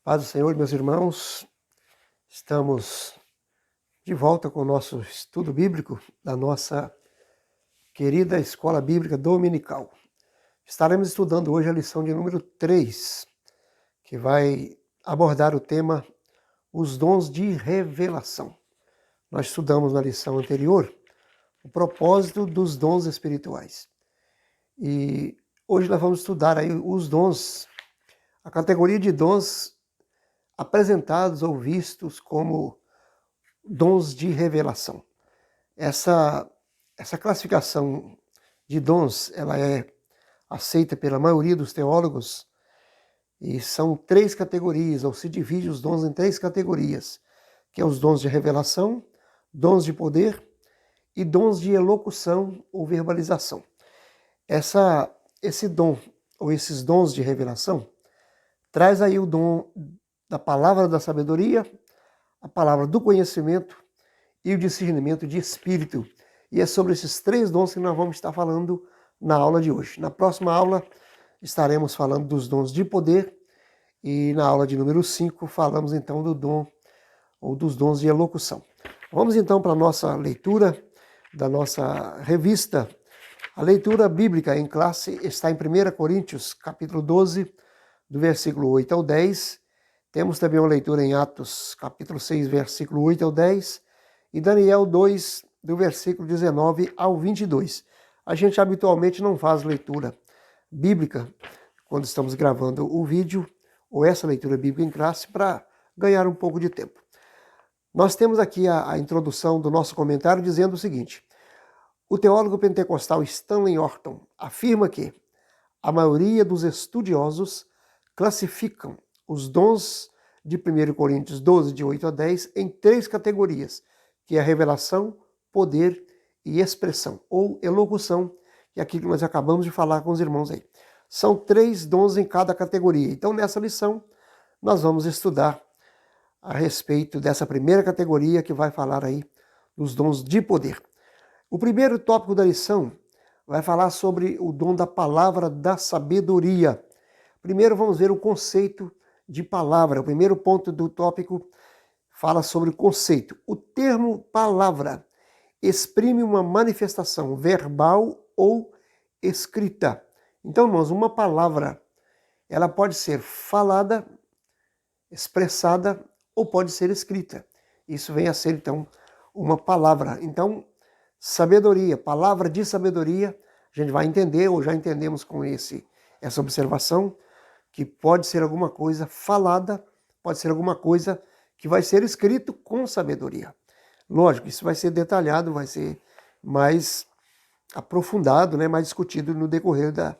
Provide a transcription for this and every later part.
Paz do Senhor, meus irmãos, estamos de volta com o nosso estudo bíblico da nossa querida Escola Bíblica Dominical. Estaremos estudando hoje a lição de número 3, que vai abordar o tema Os Dons de Revelação. Nós estudamos na lição anterior o propósito dos dons espirituais. E hoje nós vamos estudar aí os dons, a categoria de dons apresentados ou vistos como dons de revelação. Essa classificação de dons, ela é aceita pela maioria dos teólogos e são 3 categorias, ou se divide os dons em 3 categorias, que é os dons de revelação, dons de poder e dons de elocução ou verbalização. Esse dom, ou esses dons de revelação, traz aí o dom da palavra da sabedoria, a palavra do conhecimento e o discernimento de espírito. E é sobre esses 3 dons que nós vamos estar falando na aula de hoje. Na próxima aula estaremos falando dos dons de poder e na aula de número 5 falamos então do dom ou dos dons de elocução. Vamos então para a nossa leitura da nossa revista. A leitura bíblica em classe está em 1 Coríntios, capítulo 12, do versículo 8 ao 10. Temos também uma leitura em Atos, capítulo 6, versículo 8 ao 10, e Daniel 2, do versículo 19 ao 22. A gente habitualmente não faz leitura bíblica quando estamos gravando o vídeo, ou essa leitura bíblica em classe, para ganhar um pouco de tempo. Nós temos aqui a introdução do nosso comentário dizendo o seguinte: o teólogo pentecostal Stanley Orton afirma que a maioria dos estudiosos classificam os dons de 1 Coríntios 12, de 8 a 10, em 3 categorias, que é a revelação, poder e expressão, ou elocução, que é aquilo que nós acabamos de falar com os irmãos aí. São 3 dons em cada categoria. Então, nessa lição, nós vamos estudar a respeito dessa primeira categoria, que vai falar aí dos dons de poder. O primeiro tópico da lição vai falar sobre o dom da palavra da sabedoria. Primeiro vamos ver o conceito de palavra. O primeiro ponto do tópico fala sobre o conceito. O termo palavra exprime uma manifestação verbal ou escrita. Então, irmãos, uma palavra, ela pode ser falada, expressada ou pode ser escrita. Isso vem a ser, então, uma palavra. Então, sabedoria, palavra de sabedoria, a gente vai entender, ou já entendemos com essa observação, que pode ser alguma coisa falada, pode ser alguma coisa que vai ser escrito com sabedoria. Lógico, isso vai ser detalhado, vai ser mais aprofundado, né, mais discutido no decorrer da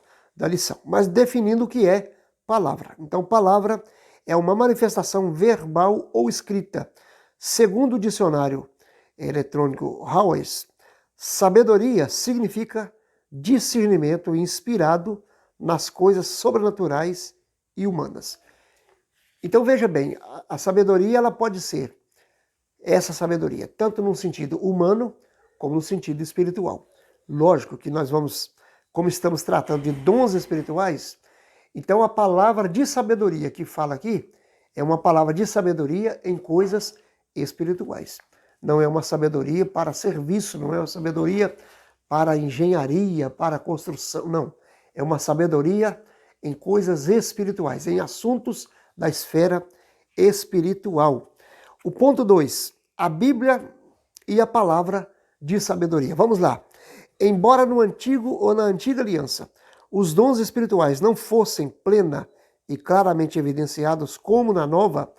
lição. Mas definindo o que é palavra. Então, palavra é uma manifestação verbal ou escrita. Segundo o dicionário eletrônico Howes, sabedoria significa discernimento inspirado nas coisas sobrenaturais e humanas. Então veja bem, a sabedoria ela pode ser essa sabedoria, tanto no sentido humano como no sentido espiritual. Lógico que nós vamos, como estamos tratando de dons espirituais, então a palavra de sabedoria que fala aqui é uma palavra de sabedoria em coisas espirituais. Não é uma sabedoria para serviço, não é uma sabedoria para engenharia, para construção, não. É uma sabedoria em coisas espirituais, em assuntos da esfera espiritual. O ponto 2, a Bíblia e a palavra de sabedoria. Vamos lá. Embora no Antigo ou na Antiga Aliança os dons espirituais não fossem plena e claramente evidenciados como na Nova,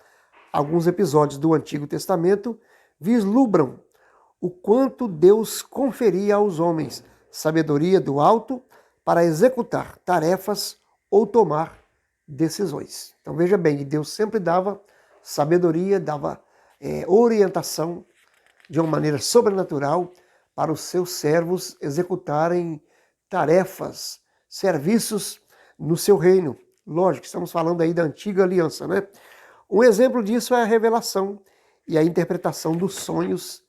alguns episódios do Antigo Testamento vislumbram o quanto Deus conferia aos homens sabedoria do alto para executar tarefas ou tomar decisões. Então veja bem, Deus sempre dava sabedoria, dava orientação de uma maneira sobrenatural para os seus servos executarem tarefas, serviços no seu reino. Lógico, estamos falando aí da antiga aliança, né? Um exemplo disso é a revelação e a interpretação dos sonhos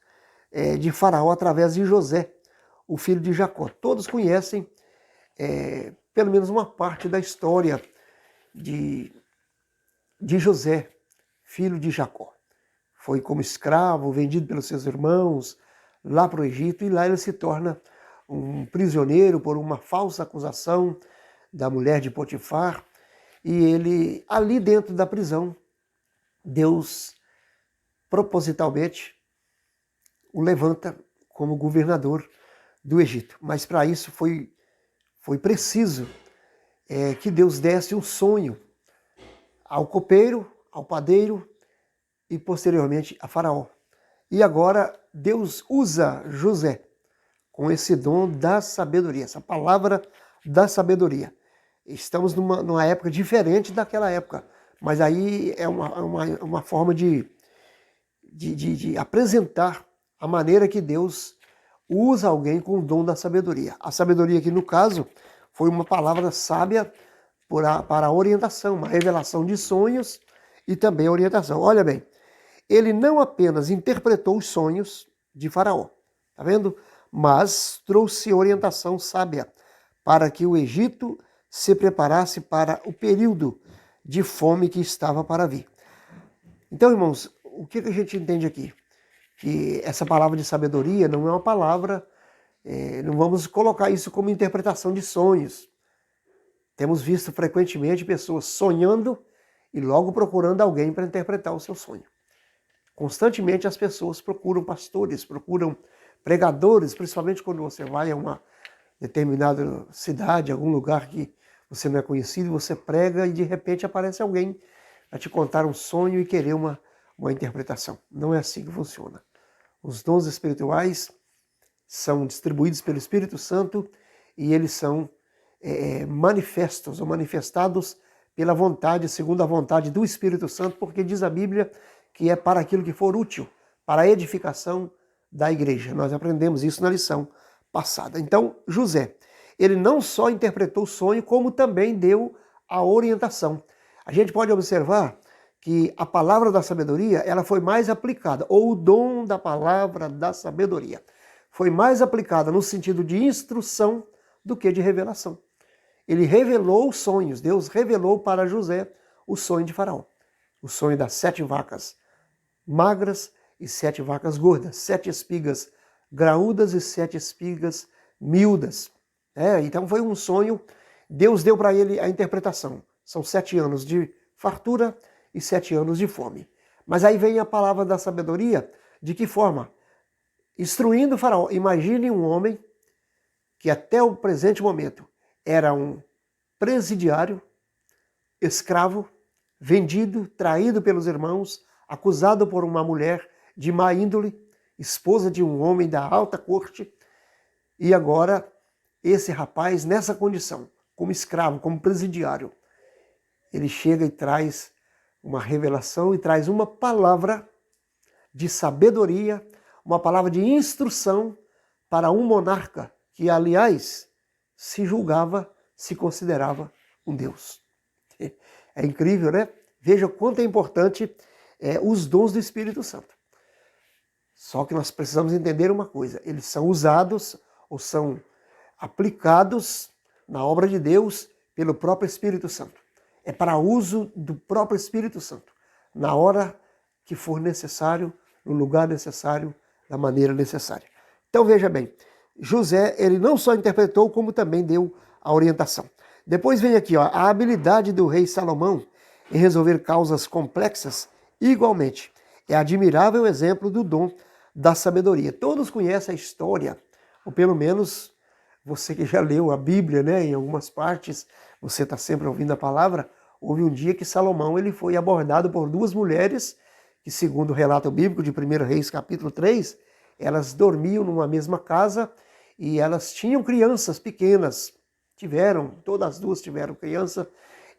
de Faraó através de José, o filho de Jacó. Todos conhecem pelo menos uma parte da história de José, filho de Jacó. Foi como escravo, vendido pelos seus irmãos lá para o Egito, e lá ele se torna um prisioneiro por uma falsa acusação da mulher de Potifar. E ele, ali dentro da prisão, Deus propositalmente o levanta como governador do Egito. Mas para isso foi preciso que Deus desse um sonho ao copeiro, ao padeiro e posteriormente a Faraó. E agora Deus usa José com esse dom da sabedoria, essa palavra da sabedoria. Estamos numa época diferente daquela época, mas aí é uma forma de apresentar a maneira que Deus usa alguém com o dom da sabedoria. A sabedoria aqui, no caso, foi uma palavra sábia para a orientação, uma revelação de sonhos e também a orientação. Olha bem, ele não apenas interpretou os sonhos de Faraó, tá vendo? Mas trouxe orientação sábia para que o Egito se preparasse para o período de fome que estava para vir. Então, irmãos, o que a gente entende aqui? Que essa palavra de sabedoria não é uma palavra, não vamos colocar isso como interpretação de sonhos. Temos visto frequentemente pessoas sonhando e logo procurando alguém para interpretar o seu sonho. Constantemente as pessoas procuram pastores, procuram pregadores, principalmente quando você vai a uma determinada cidade, algum lugar que você não é conhecido, você prega e de repente aparece alguém a te contar um sonho e querer uma interpretação. Não é assim que funciona. Os dons espirituais são distribuídos pelo Espírito Santo e eles são manifestos ou manifestados pela vontade, segundo a vontade do Espírito Santo, porque diz a Bíblia que é para aquilo que for útil, para a edificação da igreja. Nós aprendemos isso na lição passada. Então, José, ele não só interpretou o sonho, como também deu a orientação. A gente pode observar que a palavra da sabedoria, ela foi mais aplicada, ou o dom da palavra da sabedoria, foi mais aplicada no sentido de instrução do que de revelação. Ele revelou os sonhos, Deus revelou para José o sonho de Faraó, o sonho das 7 vacas magras e 7 vacas gordas, 7 espigas graúdas e 7 espigas miúdas. Então foi um sonho, Deus deu para ele a interpretação. São 7 anos de fartura e 7 anos de fome. Mas aí vem a palavra da sabedoria, de que forma? Instruindo o Faraó. Imagine um homem que até o presente momento era um presidiário, escravo, vendido, traído pelos irmãos, acusado por uma mulher de má índole, esposa de um homem da alta corte, e agora esse rapaz, nessa condição, como escravo, como presidiário, ele chega e traz uma revelação e traz uma palavra de sabedoria, uma palavra de instrução para um monarca que, aliás, se julgava, se considerava um Deus. É incrível, né? Veja quanto é importante os dons do Espírito Santo. Só que nós precisamos entender uma coisa, eles são usados ou são aplicados na obra de Deus pelo próprio Espírito Santo. É para uso do próprio Espírito Santo, na hora que for necessário, no lugar necessário, da maneira necessária. Então veja bem, José, ele não só interpretou, como também deu a orientação. Depois vem aqui, a habilidade do rei Salomão em resolver causas complexas, igualmente, é admirável exemplo do dom da sabedoria. Todos conhecem a história, ou pelo menos você que já leu a Bíblia, né, em algumas partes, você está sempre ouvindo a palavra. Houve um dia que Salomão ele foi abordado por 2 mulheres, que segundo o relato bíblico de 1 Reis capítulo 3, elas dormiam numa mesma casa e elas tinham crianças pequenas. Todas as 2 tiveram criança,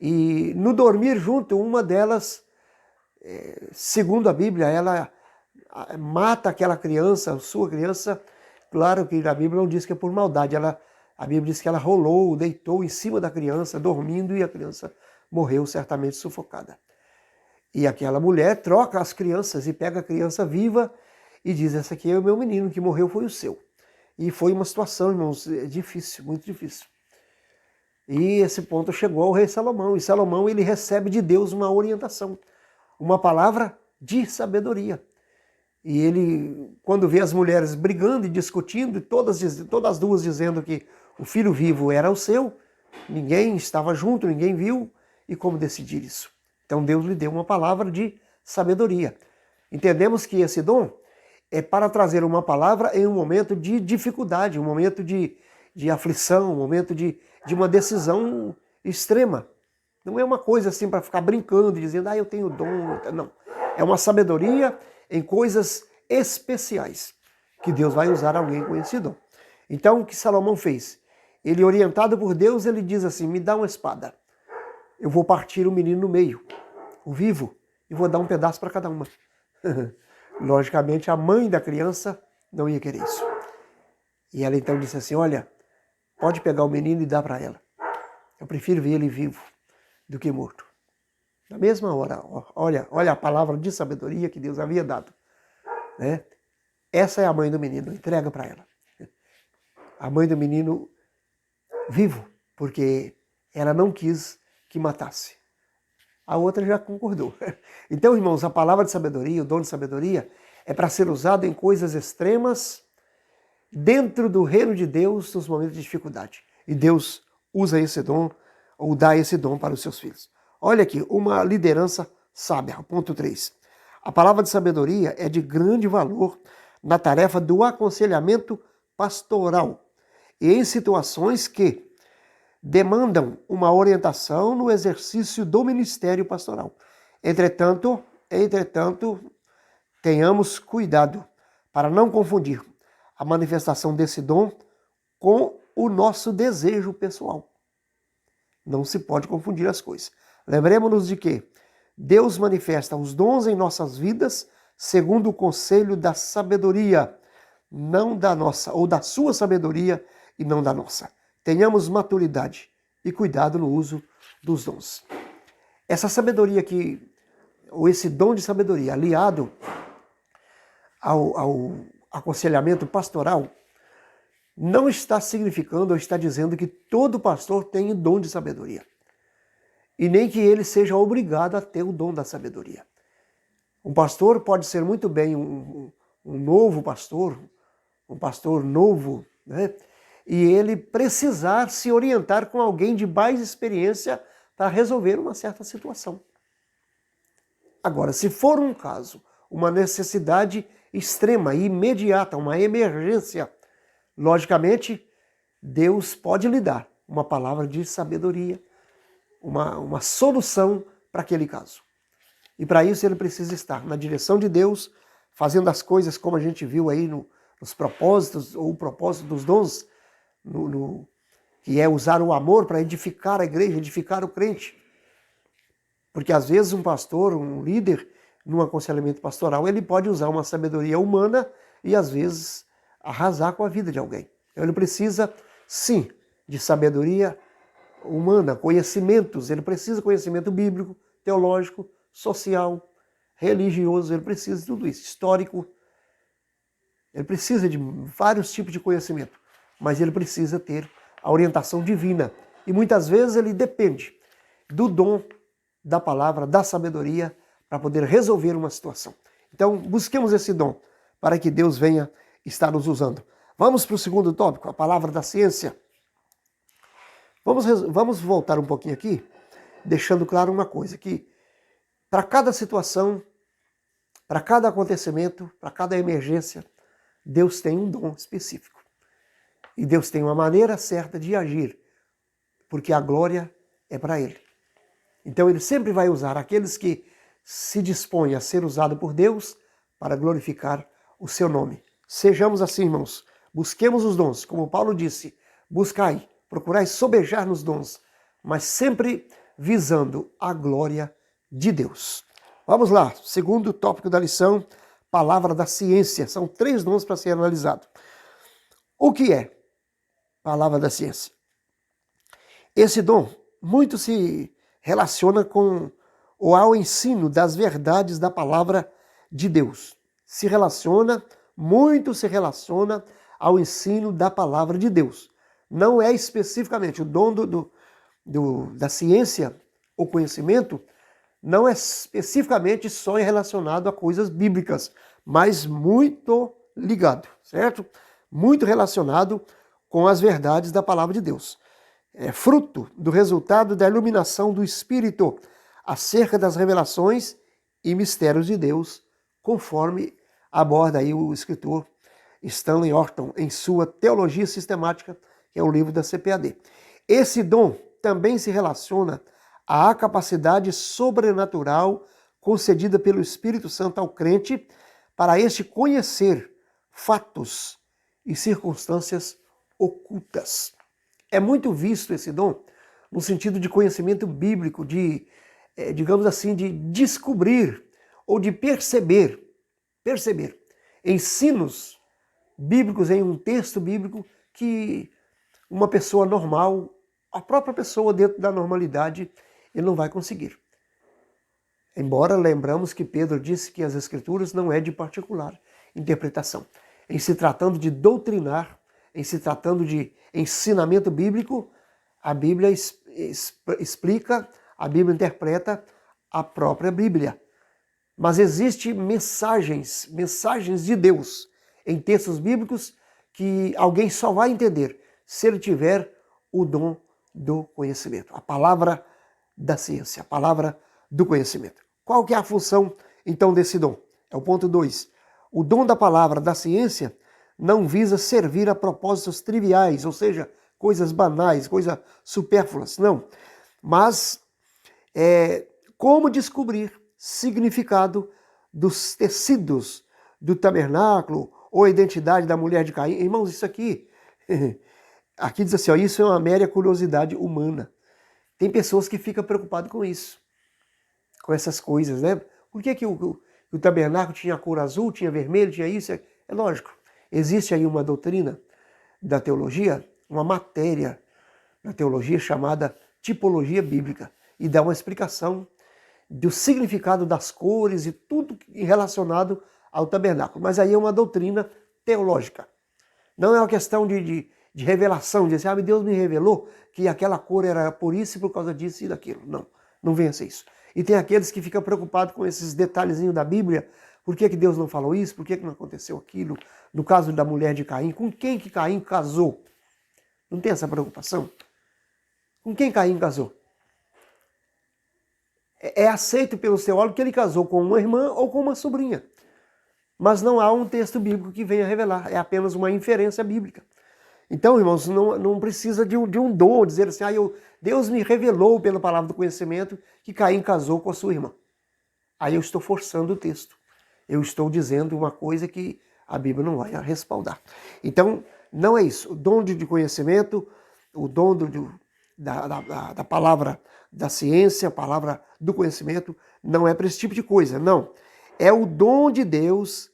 e no dormir junto, uma delas, segundo a Bíblia, ela mata aquela criança, sua criança. Claro que a Bíblia não diz que é por maldade, a Bíblia diz que ela rolou, deitou em cima da criança, dormindo, e a criança morreu certamente sufocada. E aquela mulher troca as crianças e pega a criança viva e diz: essa aqui é o meu menino, que morreu foi o seu. E foi uma situação, irmãos, difícil, muito difícil. E esse ponto chegou ao rei Salomão. E Salomão, ele recebe de Deus uma orientação, uma palavra de sabedoria. E ele, quando vê as mulheres brigando e discutindo, todas as duas dizendo que o filho vivo era o seu, ninguém estava junto, ninguém viu, e como decidir isso? Então Deus lhe deu uma palavra de sabedoria. Entendemos que esse dom é para trazer uma palavra em um momento de dificuldade, um momento de aflição, um momento de uma decisão extrema. Não é uma coisa assim para ficar brincando e dizendo, eu tenho dom. Não. É uma sabedoria em coisas especiais que Deus vai usar alguém com esse dom. Então, o que Salomão fez? Ele, orientado por Deus, ele diz assim, me dá uma espada. Eu vou partir o menino no meio, o vivo, e vou dar um pedaço para cada uma. Logicamente, a mãe da criança não ia querer isso. E ela então disse assim, olha, pode pegar o menino e dar para ela. Eu prefiro ver ele vivo do que morto. Na mesma hora, olha a palavra de sabedoria que Deus havia dado. Né? Essa é a mãe do menino, entrega para ela. A mãe do menino vivo, porque ela não quis que matasse. A outra já concordou. Então, irmãos, a palavra de sabedoria, o dom de sabedoria, é para ser usado em coisas extremas dentro do reino de Deus nos momentos de dificuldade. E Deus usa esse dom, ou dá esse dom para os seus filhos. Olha aqui, uma liderança sábia, ponto 3. A palavra de sabedoria é de grande valor na tarefa do aconselhamento pastoral e em situações que demandam uma orientação no exercício do ministério pastoral. Entretanto, tenhamos cuidado para não confundir a manifestação desse dom com o nosso desejo pessoal. Não se pode confundir as coisas. Lembremos-nos de que Deus manifesta os dons em nossas vidas segundo o conselho da sabedoria, não da nossa, ou da sua sabedoria e não da nossa. Tenhamos maturidade e cuidado no uso dos dons. Essa sabedoria ou esse dom de sabedoria aliado ao aconselhamento pastoral, não está significando ou está dizendo que todo pastor tem o dom de sabedoria. E nem que ele seja obrigado a ter o dom da sabedoria. Um pastor pode ser muito bem um novo pastor, um pastor novo, né? E ele precisar se orientar com alguém de mais experiência para resolver uma certa situação. Agora, se for um caso, uma necessidade extrema e imediata, uma emergência, logicamente, Deus pode lhe dar uma palavra de sabedoria, uma solução para aquele caso. E para isso ele precisa estar na direção de Deus, fazendo as coisas como a gente viu aí nos propósitos, ou o propósito dos dons, que é usar o amor para edificar a igreja, edificar o crente. Porque às vezes um pastor, um líder, num aconselhamento pastoral, ele pode usar uma sabedoria humana e às vezes arrasar com a vida de alguém. Então ele precisa, sim, de sabedoria humana, conhecimentos, ele precisa de conhecimento bíblico, teológico, social, religioso, ele precisa de tudo isso, histórico. Ele precisa de vários tipos de conhecimento, mas ele precisa ter a orientação divina. E muitas vezes ele depende do dom da palavra, da sabedoria, para poder resolver uma situação. Então, busquemos esse dom para que Deus venha estar nos usando. Vamos para o segundo tópico, a palavra da ciência. Vamos voltar um pouquinho aqui, deixando claro uma coisa, que para cada situação, para cada acontecimento, para cada emergência, Deus tem um dom específico. E Deus tem uma maneira certa de agir, porque a glória é para Ele. Então Ele sempre vai usar aqueles que se dispõem a ser usado por Deus para glorificar o seu nome. Sejamos assim, irmãos. Busquemos os dons, como Paulo disse, buscai, procurai sobejar nos dons, mas sempre visando a glória de Deus. Vamos lá, segundo tópico da lição, palavra da ciência. São 3 dons para ser analisado. O que é palavra da ciência? Esse dom muito se relaciona com ou ao ensino das verdades da palavra de Deus. Muito se relaciona ao ensino da palavra de Deus. Não é especificamente o dom da ciência ou conhecimento não é especificamente só relacionado a coisas bíblicas, mas muito ligado, certo? Muito relacionado com as verdades da palavra de Deus. É fruto do resultado da iluminação do Espírito acerca das revelações e mistérios de Deus, conforme aborda aí o escritor Stanley Orton em sua Teologia Sistemática, que é o livro da CPAD. Esse dom também se relaciona à capacidade sobrenatural concedida pelo Espírito Santo ao crente para este conhecer fatos e circunstâncias ocultas. É muito visto esse dom no sentido de conhecimento bíblico, digamos assim, de descobrir ou de perceber ensinos bíblicos em um texto bíblico que uma pessoa normal, a própria pessoa dentro da normalidade, ele não vai conseguir. Embora lembramos que Pedro disse que as Escrituras não é de particular interpretação. Em se tratando de doutrinar, em se tratando de ensinamento bíblico, a Bíblia explica, a Bíblia interpreta a própria Bíblia. Mas existem mensagens de Deus em textos bíblicos que alguém só vai entender se ele tiver o dom do conhecimento. A palavra da ciência, a palavra do conhecimento. Qual que é a função, então, desse dom? É o ponto 2. O dom da palavra da ciência não visa servir a propósitos triviais, ou seja, coisas banais, coisas supérfluas, não. Mas como descobrir significado dos tecidos do tabernáculo ou a identidade da mulher de Caim. Irmãos, isso aqui diz assim, ó, isso é uma mera curiosidade humana. Tem pessoas que ficam preocupadas com isso, com essas coisas, né? Por que o tabernáculo tinha cor azul, tinha vermelho, tinha isso? É lógico, existe aí uma doutrina da teologia, uma matéria da teologia chamada tipologia bíblica, e dá uma explicação do significado das cores e tudo relacionado ao tabernáculo. Mas aí é uma doutrina teológica. Não é uma questão de revelação, de dizer, Deus me revelou que aquela cor era por isso e por causa disso e daquilo. Não venha ser isso. E tem aqueles que ficam preocupados com esses detalhezinhos da Bíblia. Por que Deus não falou isso? Por que não aconteceu aquilo? No caso da mulher de Caim, com quem que Caim casou? Não tem essa preocupação? Com quem Caim casou? É aceito pelo teólogo que ele casou com uma irmã ou com uma sobrinha. Mas não há um texto bíblico que venha revelar, é apenas uma inferência bíblica. Então, irmãos, não precisa de um dom, dizer assim, Deus me revelou pela palavra do conhecimento que Caim casou com a sua irmã. Aí eu estou forçando o texto. Eu estou dizendo uma coisa que a Bíblia não vai respaldar. Então, não é isso. O dom de conhecimento, o dom da palavra da ciência, a palavra do conhecimento, não é para esse tipo de coisa, não. É o dom de Deus,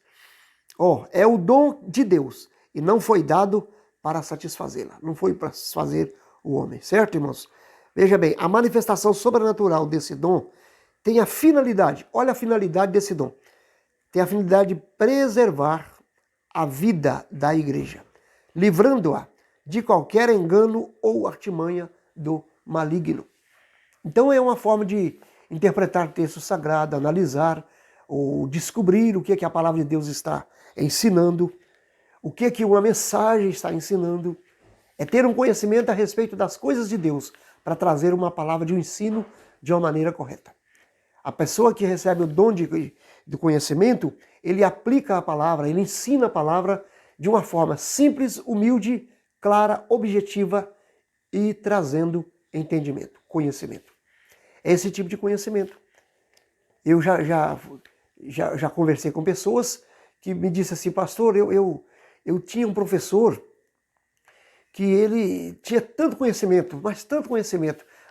é o dom de Deus, e não foi dado para satisfazê-la, não foi para satisfazer o homem, certo, irmãos? Veja bem, a manifestação sobrenatural desse dom tem a finalidade, olha a finalidade desse dom, tem a finalidade de preservar a vida da igreja, livrando-a de qualquer engano ou artimanha do maligno. Então é uma forma de interpretar texto sagrado, analisar ou descobrir o que a palavra de Deus está ensinando, o que uma mensagem está ensinando. É ter um conhecimento a respeito das coisas de Deus para trazer uma palavra de um ensino de uma maneira correta. A pessoa que recebe o dom do conhecimento, ele aplica a palavra, ele ensina a palavra de uma forma simples, humilde, clara, objetiva e trazendo entendimento, conhecimento. É esse tipo de conhecimento. Eu já conversei com pessoas que me disseram assim, pastor, eu tinha um professor que ele tinha tanto conhecimento,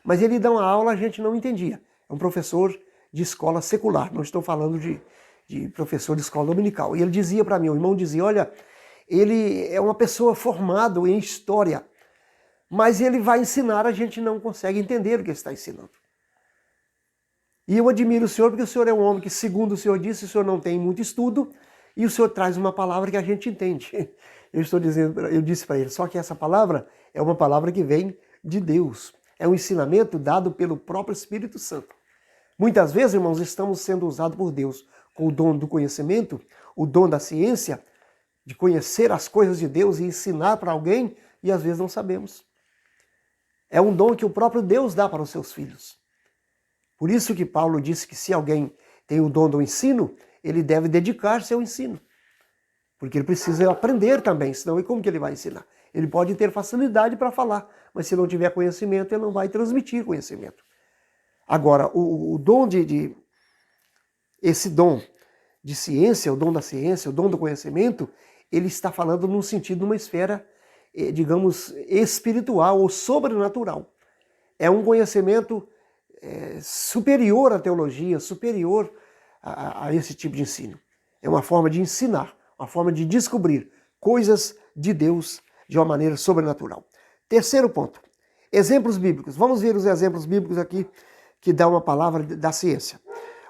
mas ele dá uma aula a gente não entendia. É um professor de escola secular, não estou falando de professor de escola dominical. E ele dizia para mim, o irmão dizia, olha, ele é uma pessoa formada em história, mas ele vai ensinar, a gente não consegue entender o que ele está ensinando. E eu admiro o senhor, porque o senhor é um homem que, segundo o senhor disse, o senhor não tem muito estudo, e o senhor traz uma palavra que a gente entende. Eu disse para ele, só que essa palavra é uma palavra que vem de Deus. é um ensinamento dado pelo próprio Espírito Santo. Muitas vezes, irmãos, estamos sendo usados por Deus com o dom do conhecimento, o dom da ciência, de conhecer as coisas de Deus e ensinar para alguém, e às vezes não sabemos. É um dom que o próprio Deus dá para os seus filhos. Por isso que Paulo disse que se alguém tem o dom do ensino, ele deve dedicar-se ao ensino. Porque ele precisa aprender também, senão e como que ele vai ensinar? Ele pode ter facilidade para falar, mas se não tiver conhecimento, ele não vai transmitir conhecimento. Agora, o dom esse dom de ciência, o dom da ciência, o dom do conhecimento, ele está falando num sentido, numa esfera, digamos, espiritual ou sobrenatural. É um conhecimento superior à teologia, superior a esse tipo de ensino. É uma forma de ensinar, uma forma de descobrir coisas de Deus de uma maneira sobrenatural. Terceiro ponto, exemplos bíblicos. Vamos ver os exemplos bíblicos aqui que dá uma palavra da ciência,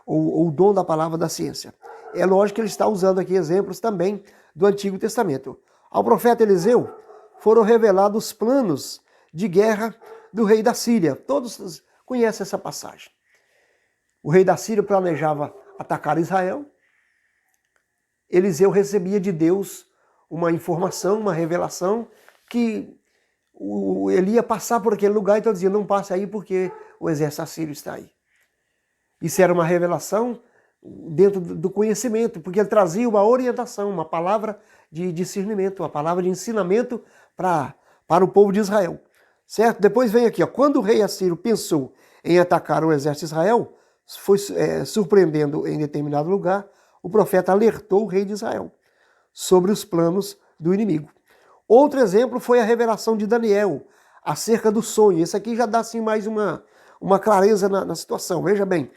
ou o dom da palavra da ciência. É lógico que ele está usando aqui exemplos também do Antigo Testamento. Ao profeta Eliseu foram revelados os planos de guerra do rei da Síria. Todos conhecem essa passagem. O rei da Síria planejava atacar Israel. Eliseu recebia de Deus uma informação, uma revelação, que ele ia passar por aquele lugar, então dizia, não passe aí porque o exército assírio está aí. Isso era uma revelação dentro do conhecimento, porque ele trazia uma orientação, uma palavra de discernimento, uma palavra de ensinamento para o povo de Israel. Certo? Depois vem aqui, ó, quando o rei assírio pensou em atacar o exército de Israel, foi surpreendendo em determinado lugar, o profeta alertou o rei de Israel sobre os planos do inimigo. Outro exemplo foi a revelação de Daniel acerca do sonho. Esse aqui já dá assim, mais uma clareza na situação. Veja bem,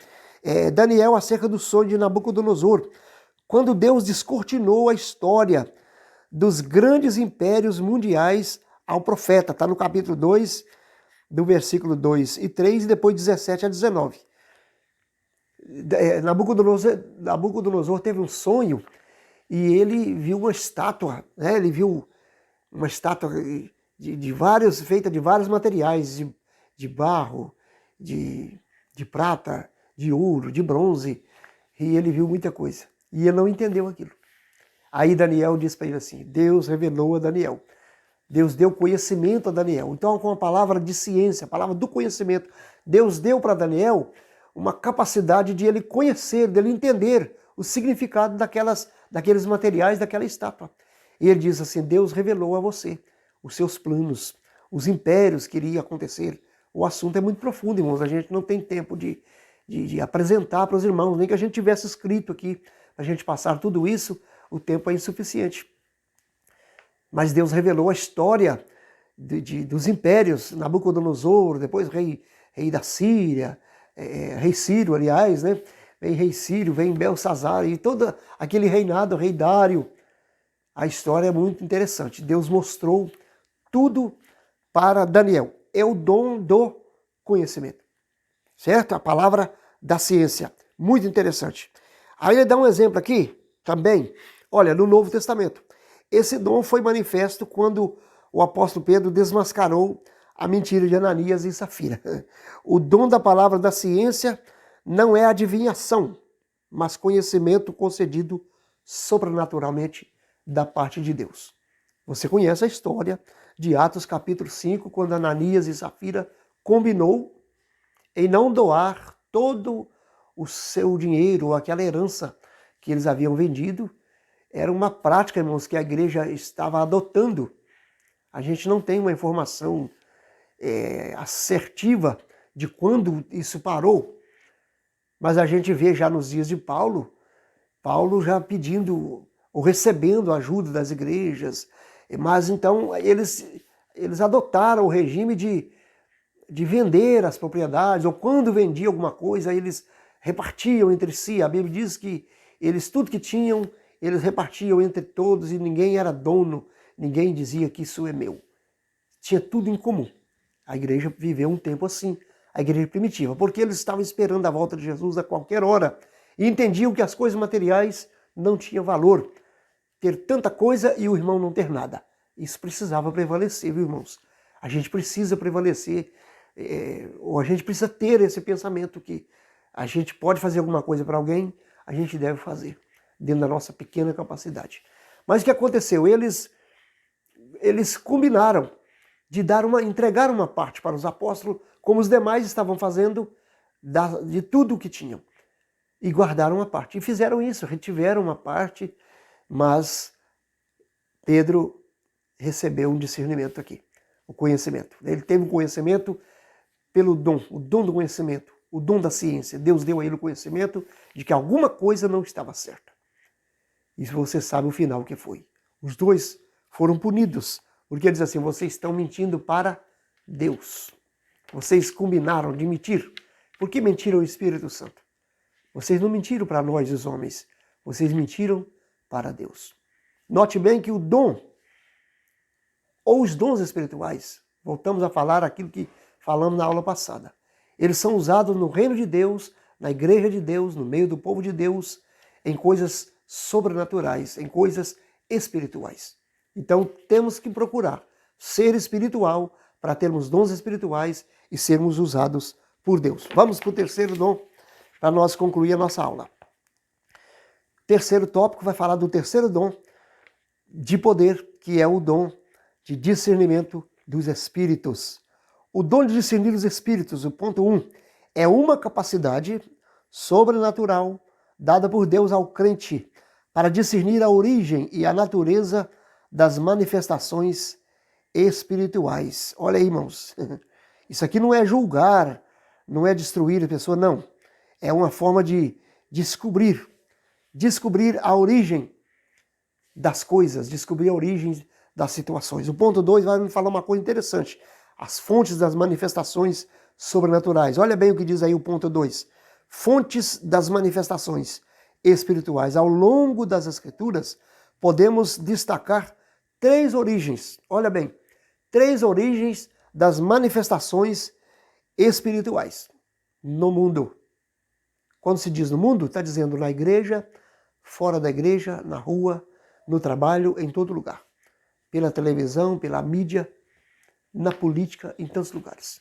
Daniel acerca do sonho de Nabucodonosor, quando Deus descortinou a história dos grandes impérios mundiais ao profeta. Está no capítulo 2, do versículo 2 e 3, e depois 17 a 19. Nabucodonosor teve um sonho e ele viu uma estátua, né? Ele viu uma estátua feita de vários materiais, de barro, de prata, de ouro, de bronze, e ele viu muita coisa. E ele não entendeu aquilo. Aí Daniel disse para ele assim, Deus revelou a Daniel. Deus deu conhecimento a Daniel. Então, com a palavra de ciência, a palavra do conhecimento, Deus deu para Daniel uma capacidade de ele conhecer, de ele entender o significado daqueles materiais, daquela estátua. E ele diz assim, Deus revelou a você os seus planos, os impérios que iriam acontecer. O assunto é muito profundo, irmãos, a gente não tem tempo de apresentar para os irmãos, nem que a gente tivesse escrito aqui, a gente passar tudo isso, o tempo é insuficiente. Mas Deus revelou a história dos impérios, Nabucodonosor, depois rei da Síria, rei Ciro, aliás, né? Vem rei Ciro, vem Belsazar, e todo aquele reinado, rei Dário. A história é muito interessante. Deus mostrou tudo para Daniel. É o dom do conhecimento. Certo? A palavra da ciência. Muito interessante. Aí ele dá um exemplo aqui, também. Olha, no Novo Testamento. Esse dom foi manifesto quando o apóstolo Pedro desmascarou a mentira de Ananias e Safira. O dom da palavra da ciência não é adivinhação, mas conhecimento concedido sobrenaturalmente da parte de Deus. Você conhece a história de Atos capítulo 5, quando Ananias e Safira combinou em não doar todo o seu dinheiro, aquela herança que eles haviam vendido. Era uma prática, irmãos, que a igreja estava adotando. A gente não tem uma informação assertiva de quando isso parou, mas a gente vê já nos dias de Paulo já pedindo ou recebendo ajuda das igrejas, mas então eles adotaram o regime de vender as propriedades, ou quando vendia alguma coisa, eles repartiam entre si. A Bíblia diz que eles, tudo que tinham, eles repartiam entre todos e ninguém era dono, ninguém dizia que isso é meu. Tinha tudo em comum. A igreja viveu um tempo assim, a igreja primitiva, porque eles estavam esperando a volta de Jesus a qualquer hora e entendiam que as coisas materiais não tinham valor. Ter tanta coisa e o irmão não ter nada. Isso precisava prevalecer, viu, irmãos? A gente precisa prevalecer ou a gente precisa ter esse pensamento que a gente pode fazer alguma coisa para alguém, a gente deve fazer, dentro da nossa pequena capacidade. Mas o que aconteceu? Eles combinaram de entregar uma parte para os apóstolos, como os demais estavam fazendo de tudo o que tinham. E guardaram uma parte. E fizeram isso, retiveram uma parte, mas Pedro recebeu um discernimento aqui, o conhecimento. Ele teve um conhecimento pelo dom, o dom do conhecimento, o dom da ciência. Deus deu a ele o conhecimento de que alguma coisa não estava certa. E você sabe o final que foi. Os dois foram punidos, porque ele diz assim, vocês estão mentindo para Deus. Vocês combinaram de mentir. Por que mentiram o Espírito Santo? Vocês não mentiram para nós, os homens. Vocês mentiram para Deus. Note bem que o dom, ou os dons espirituais, voltamos a falar aquilo que falamos na aula passada. Eles são usados no reino de Deus, na igreja de Deus, no meio do povo de Deus, em coisas sobrenaturais, em coisas espirituais. Então temos que procurar ser espiritual para termos dons espirituais e sermos usados por Deus. Vamos para o terceiro dom, para nós concluir a nossa aula. Terceiro tópico vai falar do terceiro dom de poder, que é o dom de discernimento dos espíritos. O dom de discernir os espíritos, o ponto 1, é uma capacidade sobrenatural dada por Deus ao crente para discernir a origem e a natureza das manifestações espirituais. Olha aí, irmãos, isso aqui não é julgar, não é destruir a pessoa, não. É uma forma de descobrir a origem das coisas, descobrir a origem das situações. O ponto 2 vai me falar uma coisa interessante, as fontes das manifestações sobrenaturais. Olha bem o que diz aí o ponto 2. Fontes das manifestações espirituais. Ao longo das Escrituras, podemos destacar 3 origens. Olha bem, 3 origens das manifestações espirituais no mundo. Quando se diz no mundo, está dizendo na igreja, fora da igreja, na rua, no trabalho, em todo lugar. Pela televisão, pela mídia, na política, em tantos lugares.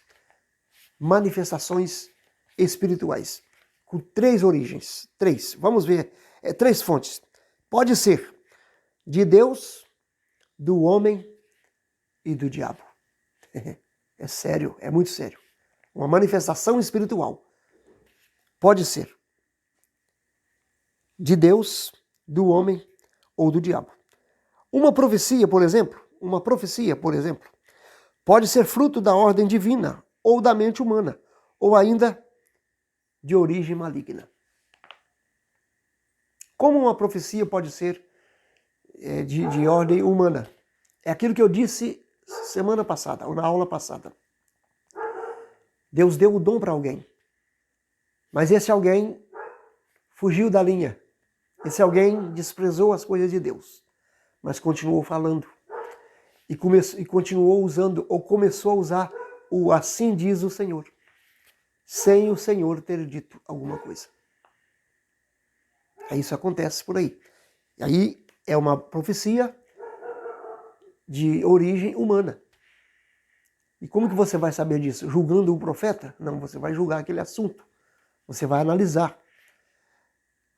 Manifestações espirituais, com 3 origens. 3, vamos ver, 3 fontes. Pode ser de Deus, do homem e do diabo. É sério, é muito sério. Uma manifestação espiritual. Pode ser de Deus, do homem ou do diabo. Uma profecia, por exemplo, pode ser fruto da ordem divina ou da mente humana, ou ainda de origem maligna. Como uma profecia pode ser de ordem humana? É aquilo que eu disse semana passada, ou na aula passada. Deus deu o dom para alguém, mas esse alguém fugiu da linha. Esse alguém desprezou as coisas de Deus, mas continuou falando. E continuou usando, ou começou a usar o assim diz o Senhor, sem o Senhor ter dito alguma coisa. Isso acontece por aí. E aí é uma profecia de origem humana. E como que você vai saber disso? Julgando o profeta? Não, você vai julgar aquele assunto. Você vai analisar.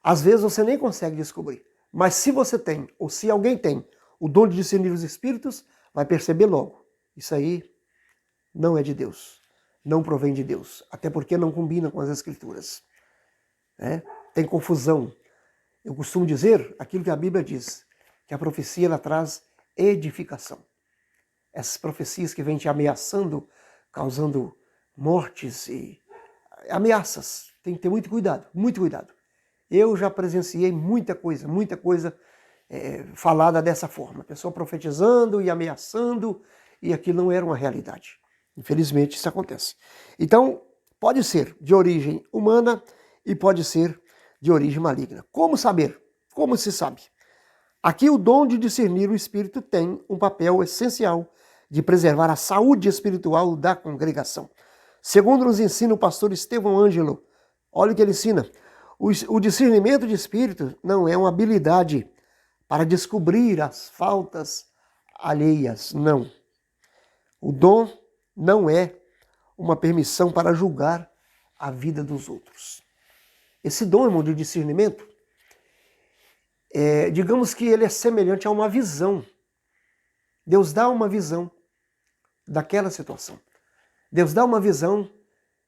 Às vezes você nem consegue descobrir. Mas se você tem, ou se alguém tem, o dom de discernir os espíritos, vai perceber logo. Isso aí não é de Deus. Não provém de Deus. Até porque não combina com as Escrituras. Tem confusão. Eu costumo dizer aquilo que a Bíblia diz, que a profecia ela traz edificação. Essas profecias que vêm te ameaçando, causando mortes e ameaças. Tem que ter muito cuidado, muito cuidado. Eu já presenciei muita coisa falada dessa forma. A pessoa profetizando e ameaçando, e aquilo não era uma realidade. Infelizmente isso acontece. Então, pode ser de origem humana e pode ser de origem maligna. Como saber? Como se sabe? Aqui o dom de discernir o espírito tem um papel essencial de preservar a saúde espiritual da congregação. Segundo nos ensina o pastor Estevão Ângelo, olha o que ele ensina. O discernimento de espírito não é uma habilidade para descobrir as faltas alheias, não. O dom não é uma permissão para julgar a vida dos outros. Esse dom, irmão, de discernimento, digamos que ele é semelhante a uma visão. Deus dá uma visão daquela situação. Deus dá uma visão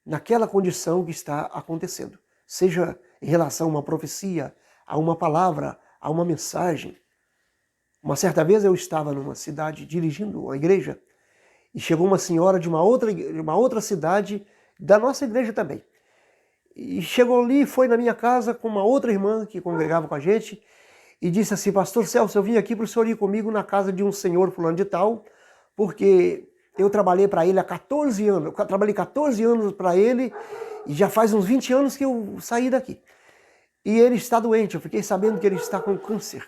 naquela condição que está acontecendo. Seja em relação a uma profecia, a uma palavra, a uma mensagem. Uma certa vez eu estava numa cidade dirigindo uma igreja e chegou uma senhora de uma outra cidade, da nossa igreja também. E chegou ali, foi na minha casa com uma outra irmã que congregava com a gente e disse assim: pastor Celso, eu vim aqui para o senhor ir comigo na casa de um senhor fulano de tal, porque eu trabalhei para ele há 14 anos. Eu trabalhei 14 anos para ele e já faz uns 20 anos que eu saí daqui. E ele está doente, eu fiquei sabendo que ele está com câncer.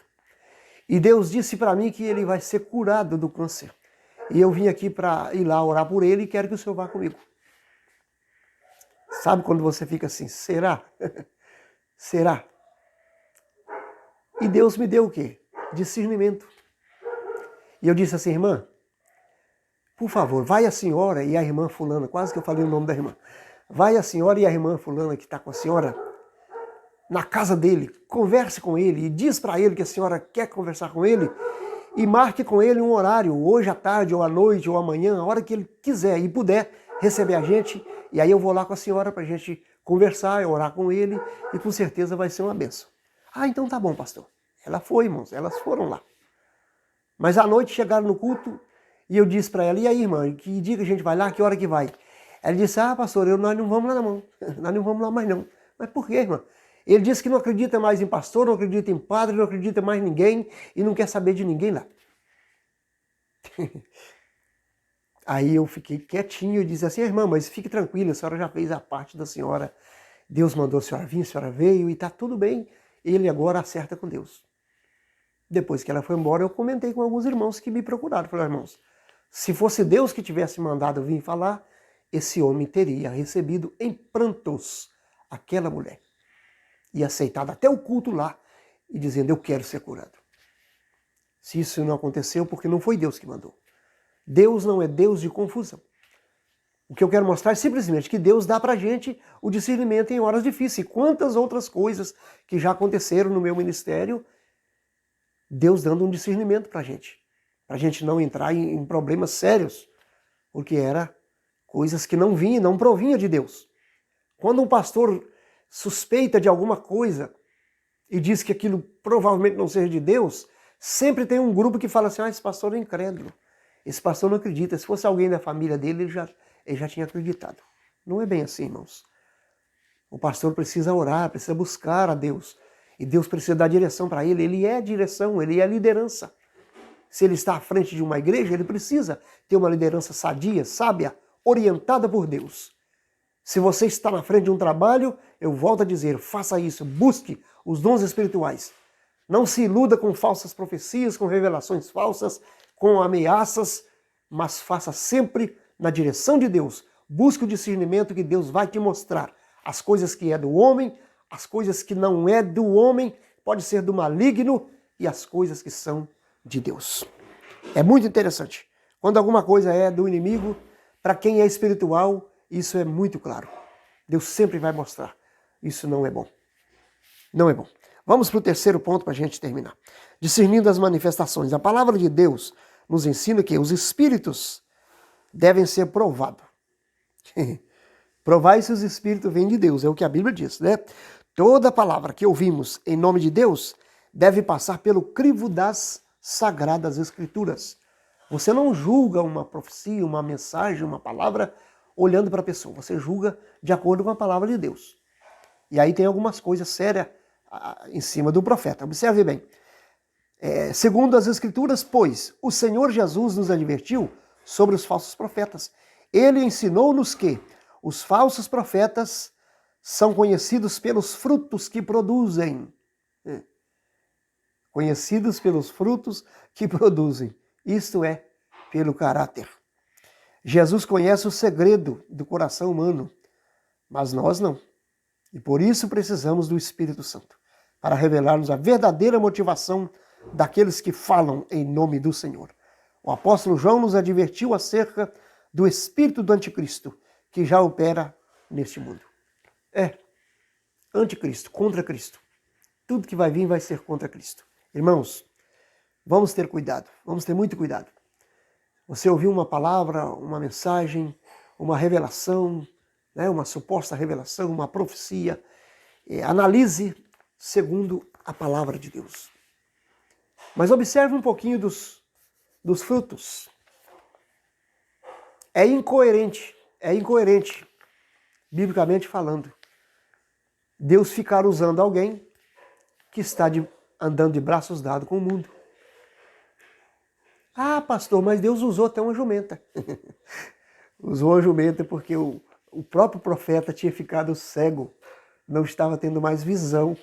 E Deus disse para mim que ele vai ser curado do câncer. E eu vim aqui para ir lá orar por ele e quero que o senhor vá comigo. Sabe quando você fica assim, será? Será? E Deus me deu o quê? Discernimento. E eu disse assim: irmã, por favor, vai a senhora e a irmã fulana, quase que eu falei o nome da irmã. Vai a senhora e a irmã fulana que está com a senhora na casa dele, converse com ele e diz para ele que a senhora quer conversar com ele e marque com ele um horário, hoje à tarde, ou à noite, ou amanhã, a hora que ele quiser e puder receber a gente, e aí eu vou lá com a senhora para a gente conversar, orar com ele, e com certeza vai ser uma bênção. Ah, então tá bom, pastor. Ela foi, irmãos, elas foram lá. Mas à noite chegaram no culto e eu disse para ela: e aí, irmã, que dia que a gente vai lá, que hora que vai? Ela disse: ah, pastor, nós não vamos lá não, nós não vamos lá mais não. Mas por quê, irmã? Ele disse que não acredita mais em pastor, não acredita em padre, não acredita mais em ninguém e não quer saber de ninguém lá. Aí eu fiquei quietinho e disse assim: irmã, mas fique tranquila, a senhora já fez a parte da senhora. Deus mandou a senhora vir, a senhora veio e está tudo bem. Ele agora acerta com Deus. Depois que ela foi embora, eu comentei com alguns irmãos que me procuraram. Falei: irmãos, se fosse Deus que tivesse mandado vir falar, esse homem teria recebido em prantos aquela mulher. E aceitado até o culto lá e dizendo: eu quero ser curado. Se isso não aconteceu, porque não foi Deus que mandou. Deus não é Deus de confusão. O que eu quero mostrar é simplesmente que Deus dá pra gente o discernimento em horas difíceis. E quantas outras coisas que já aconteceram no meu ministério, Deus dando um discernimento pra gente não entrar em problemas sérios, porque era coisas que não provinha de Deus. Quando um pastor suspeita de alguma coisa e diz que aquilo provavelmente não seja de Deus, sempre tem um grupo que fala assim: ah, esse pastor é incrédulo, esse pastor não acredita. Se fosse alguém da família dele, ele já tinha acreditado. Não é bem assim, irmãos. O pastor precisa orar, precisa buscar a Deus. E Deus precisa dar direção para ele. Ele é a direção, ele é a liderança. Se ele está à frente de uma igreja, ele precisa ter uma liderança sadia, sábia, orientada por Deus. Se você está na frente de um trabalho, eu volto a dizer: faça isso, busque os dons espirituais. Não se iluda com falsas profecias, com revelações falsas, com ameaças, mas faça sempre na direção de Deus. Busque o discernimento que Deus vai te mostrar. As coisas que é do homem, as coisas que não é do homem, pode ser do maligno, e as coisas que são de Deus. É muito interessante. Quando alguma coisa é do inimigo, para quem é espiritual, isso é muito claro. Deus sempre vai mostrar. Isso não é bom. Não é bom. Vamos para o terceiro ponto para a gente terminar. Discernindo as manifestações. A palavra de Deus nos ensina que os espíritos devem ser provados. Provar se os espíritos vêm de Deus, é o que a Bíblia diz, né? Toda palavra que ouvimos em nome de Deus deve passar pelo crivo das sagradas escrituras. Você não julga uma profecia, uma mensagem, uma palavra olhando para a pessoa. Você julga de acordo com a palavra de Deus. E aí tem algumas coisas sérias em cima do profeta. Observe bem. Segundo as escrituras, pois, o Senhor Jesus nos advertiu sobre os falsos profetas. Ele ensinou-nos que os falsos profetas são conhecidos pelos frutos que produzem. Conhecidos pelos frutos que produzem. Isto é, pelo caráter. Jesus conhece o segredo do coração humano, mas nós não. E por isso precisamos do Espírito Santo, para revelar-nos a verdadeira motivação daqueles que falam em nome do Senhor. O apóstolo João nos advertiu acerca do espírito do anticristo, que já opera neste mundo. É anticristo, contra Cristo. Tudo que vai vir vai ser contra Cristo. Irmãos, vamos ter cuidado, vamos ter muito cuidado. Você ouviu uma palavra, uma mensagem, uma revelação, né, uma suposta revelação, uma profecia. Analise segundo a palavra de Deus. Mas observe um pouquinho dos frutos. É incoerente, biblicamente falando, Deus ficar usando alguém que está andando de braços dados com o mundo. Ah, pastor, mas Deus usou até uma jumenta. Usou a jumenta porque o próprio profeta tinha ficado cego, não estava tendo mais visão.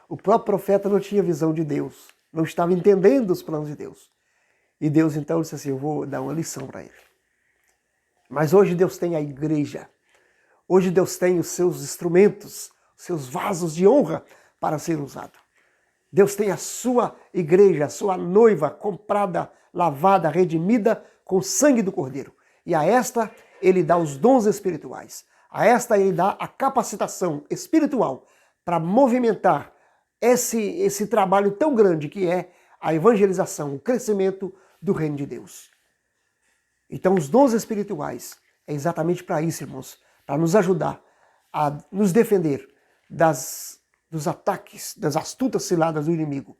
O próprio profeta não tinha visão de Deus, não estava entendendo os planos de Deus. E Deus então disse assim, eu vou dar uma lição para ele. Mas hoje Deus tem a igreja, hoje Deus tem os seus instrumentos, os seus vasos de honra para ser usado. Deus tem a sua igreja, a sua noiva comprada, lavada, redimida com o sangue do Cordeiro. E a esta ele dá os dons espirituais. A esta ele dá a capacitação espiritual para movimentar esse trabalho tão grande que é a evangelização, o crescimento do reino de Deus. Então os dons espirituais é exatamente para isso, irmãos, para nos ajudar a nos defender dos ataques, das astutas ciladas do inimigo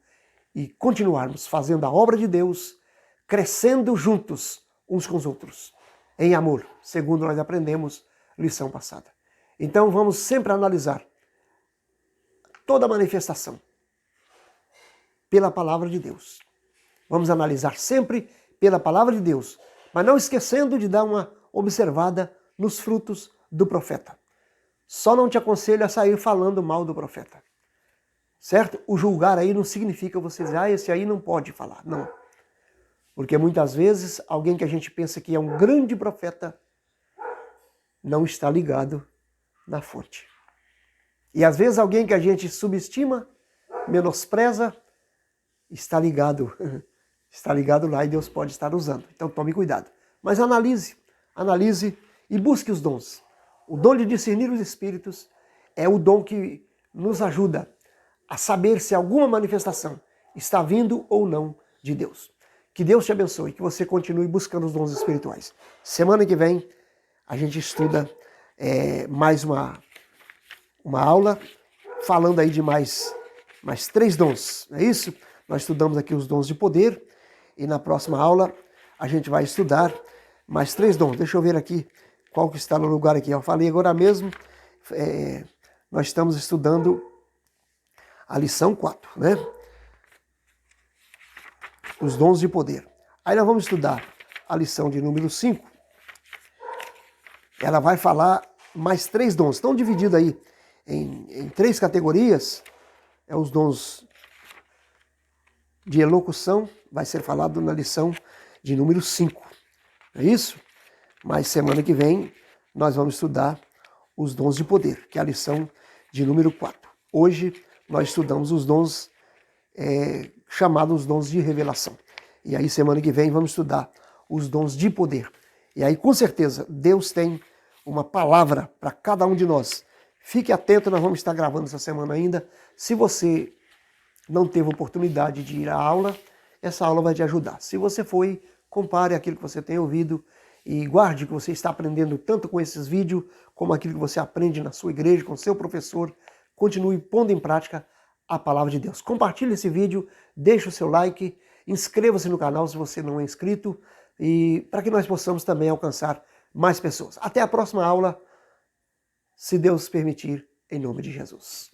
e continuarmos fazendo a obra de Deus, crescendo juntos uns com os outros, em amor, segundo nós aprendemos lição passada. Então vamos sempre analisar toda manifestação pela palavra de Deus. Vamos analisar sempre pela palavra de Deus, mas não esquecendo de dar uma observada nos frutos do profeta. Só não te aconselho a sair falando mal do profeta. Certo? O julgar aí não significa você dizer, esse aí não pode falar. Não. Porque muitas vezes alguém que a gente pensa que é um grande profeta não está ligado na fonte. E às vezes alguém que a gente subestima, menospreza, está ligado lá e Deus pode estar usando. Então tome cuidado. Mas analise e busque os dons. O dom de discernir os espíritos é o dom que nos ajuda a saber se alguma manifestação está vindo ou não de Deus. Que Deus te abençoe, que você continue buscando os dons espirituais. Semana que vem a gente estuda mais uma aula falando aí de mais 3 dons, não é isso? Nós estudamos aqui os dons de poder e na próxima aula a gente vai estudar mais 3 dons. Deixa eu ver aqui qual que está no lugar aqui. Eu falei agora mesmo, nós estamos estudando a lição 4, né? Os dons de poder. Aí nós vamos estudar a lição de número 5. Ela vai falar mais 3 dons. Estão divididos aí em 3 categorias. Os dons de elocução, vai ser falado na lição de número 5. É isso? Mas semana que vem nós vamos estudar os dons de poder, que é a lição de número 4. Hoje nós estudamos os dons chamados dons de revelação. E aí semana que vem vamos estudar os dons de poder. E aí com certeza Deus tem uma palavra para cada um de nós. Fique atento, nós vamos estar gravando essa semana ainda. Se você não teve oportunidade de ir à aula, essa aula vai te ajudar. Se você foi, compare aquilo que você tem ouvido e guarde o que você está aprendendo tanto com esses vídeos, como aquilo que você aprende na sua igreja, com seu professor. Continue pondo em prática a palavra de Deus. Compartilhe esse vídeo, deixe o seu like, inscreva-se no canal se você não é inscrito, e para que nós possamos também alcançar mais pessoas. Até a próxima aula, se Deus permitir, em nome de Jesus.